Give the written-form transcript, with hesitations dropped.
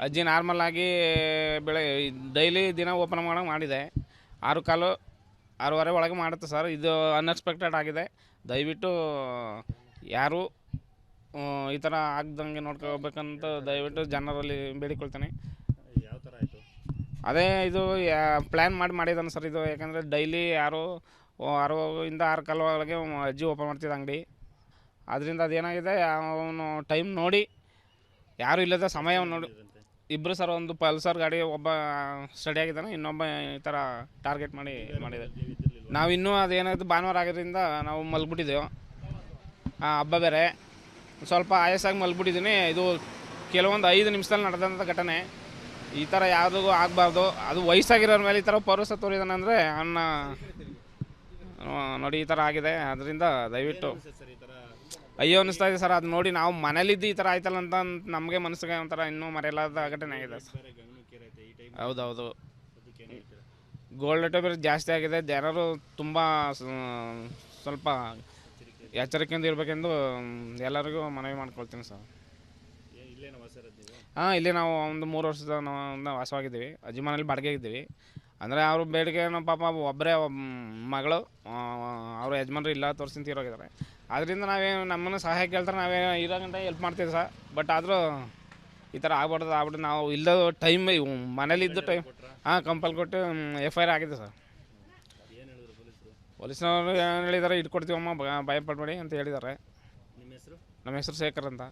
ಅಜ್ಜಿ ನಾರ್ಮಲ್ ಆಗಿ ಡೈಲಿ ದಿನ ಓಪನ್ ಮಾಡೋಂಗೆ ಮಾಡಿದೆ. 6 ಕಾಲು 6:15 ಒಳಗೆ ಮಾಡುತ್ತೆ ಸರ್. ಇದು ಅನ್ಎಕ್ಸ್ಪೆಕ್ಟೆಡ್ ಆಗಿದೆ. ದಯವಿಟ್ಟು ಯಾರು ಈ ಥರ ಆಗ್ದಂಗೆ ನೋಡ್ಕೋಬೇಕಂತ ದಯವಿಟ್ಟು ಜನರಲ್ಲಿ ಬೇಡಿಕೊಳ್ತೇನೆ. ಯಾವ ಥರ ಆಯಿತು? ಅದೇ ಇದು ಪ್ಲ್ಯಾನ್ ಮಾಡಿದ್ದಾನೆ ಸರ್. ಇದು ಯಾಕಂದರೆ ಡೈಲಿ ಯಾರು 6 ಕಾಲು ಒಳಗೆ ಅಜ್ಜಿ ಓಪನ್ ಮಾಡ್ತಿದ್ದ ಅಂಗಡಿ. ಅದರಿಂದ ಅದೇನಾಗಿದೆ, ಅವನು ಟೈಮ್ ನೋಡಿ ಯಾರು ಇಲ್ಲದ ಸಮಯವನ್ನು ನೋಡಿ ಇಬ್ಬರು ಸರ್. ಒಂದು ಪಲ್ಸರ್ ಗಾಡಿ ಒಬ್ಬ ಸ್ಟಡಿ ಆಗಿದ್ದಾನೆ, ಇನ್ನೊಬ್ಬ ಈ ಥರ ಟಾರ್ಗೆಟ್ ಮಾಡಿದೆ. ನಾವಿನ್ನೂ ಅದೇನಾಯ್ತು ಭಾನುವಾರ ಆಗಿದ್ದರಿಂದ ನಾವು ಮಲ್ಬಿಟ್ಟಿದ್ದೆವು. ಹಬ್ಬ ಬೇರೆ ಸ್ವಲ್ಪ ಆಯಸ್ಸಾಗಿ ಮಲ್ಬಿಟ್ಟಿದ್ದೀನಿ. ಇದು ಕೆಲವೊಂದು 5 ನಿಮಿಷದಲ್ಲಿ ನಡೆದಂಥ ಘಟನೆ. ಈ ಥರ ಯಾವುದಿಗೂ ಆಗಬಾರ್ದು. ಅದು ವಯಸ್ಸಾಗಿರೋರ ಮೇಲೆ ಈ ಥರ ಪೌರಸ ತೋರಿದಾನೆ ಅಂದರೆ ಅವನ್ನ ನೋಡಿ ಈ ಥರ ಆಗಿದೆ. ಅದರಿಂದ ದಯವಿಟ್ಟು ಅಯ್ಯೋ ಅನ್ನಿಸ್ತಾ ಇದೆ ಸರ್. ಅದು ನೋಡಿ ನಾವು ಮನೇಲಿದ್ದು ಈ ಥರ ಆಯ್ತಲ್ಲ ಅಂತ ನಮಗೆ ಮನಸ್ಸಿಗೆ ಒಂಥರ ಇನ್ನೂ ಮರೆಯಲಾದ ಘಟನೆ ಆಗಿದೆ ಸರ್. ಹೌದೌದು, ಗೋಲ್ಡ್ ರೇಟ್ ಬೇರೆ ಜಾಸ್ತಿ ಆಗಿದೆ. ಜನರು ತುಂಬ ಸ್ವಲ್ಪ ಎಚ್ಚರಿಕೆಯಿಂದ ಇರಬೇಕೆಂದು ಎಲ್ಲರಿಗೂ ಮನವಿ ಮಾಡ್ಕೊಳ್ತೀನಿ ಸರ್. ಇಲ್ಲೇ ನಾವು ಒಂದು 3 ವರ್ಷದ ವಾಸವಾಗಿದ್ದೀವಿ. ಅಜ್ಜಿ ಮನೇಲಿ ಬಾಡಿಗೆ ಇದ್ದೀವಿ. ಅಂದರೆ ಅವ್ರ ಬೇಡಿಕೆ ಪಾಪ ಒಬ್ಬರೇ ಮಗಳು, ಅವ್ರ ಯಜಮಾನ್ರು ಇಲ್ಲ, ತೋರಿಸಿ ತೀರೋಗಿದ್ದಾರೆ. ಆದ್ದರಿಂದ ನಮ್ಮನ್ನು ಸಹಾಯ ಕೇಳ್ತಾರೆ, ನಾವೇ ಇರೋ ಗಂಟೆ ಹೆಲ್ಪ್ ಮಾಡ್ತೀವಿ ಸರ್. ಬಟ್ ಆದರೂ ಈ ಥರ ಆಗ್ಬಿಟ್ಟು ನಾವು ಇಲ್ಲದ ಟೈಮ್ ಮನೇಲಿದ್ದು ಟೈಮ್ ಕಂಪಲ್ ಕೊಟ್ಟು FIR ಆಗಿದೆ ಸರ್. ಪೊಲೀಸ್ನವರು ಏನು ಹೇಳಿದ್ದಾರೆ, ಇಟ್ಕೊಡ್ತೀವಮ್ಮ, ಭಯಪಡಬೇಡಿ ಅಂತ ಹೇಳಿದ್ದಾರೆ. ನಿಮ್ಮ ಹೆಸರು? ನಮ್ಮ ಹೆಸರು ಶೇಖರ್ ಅಂತ.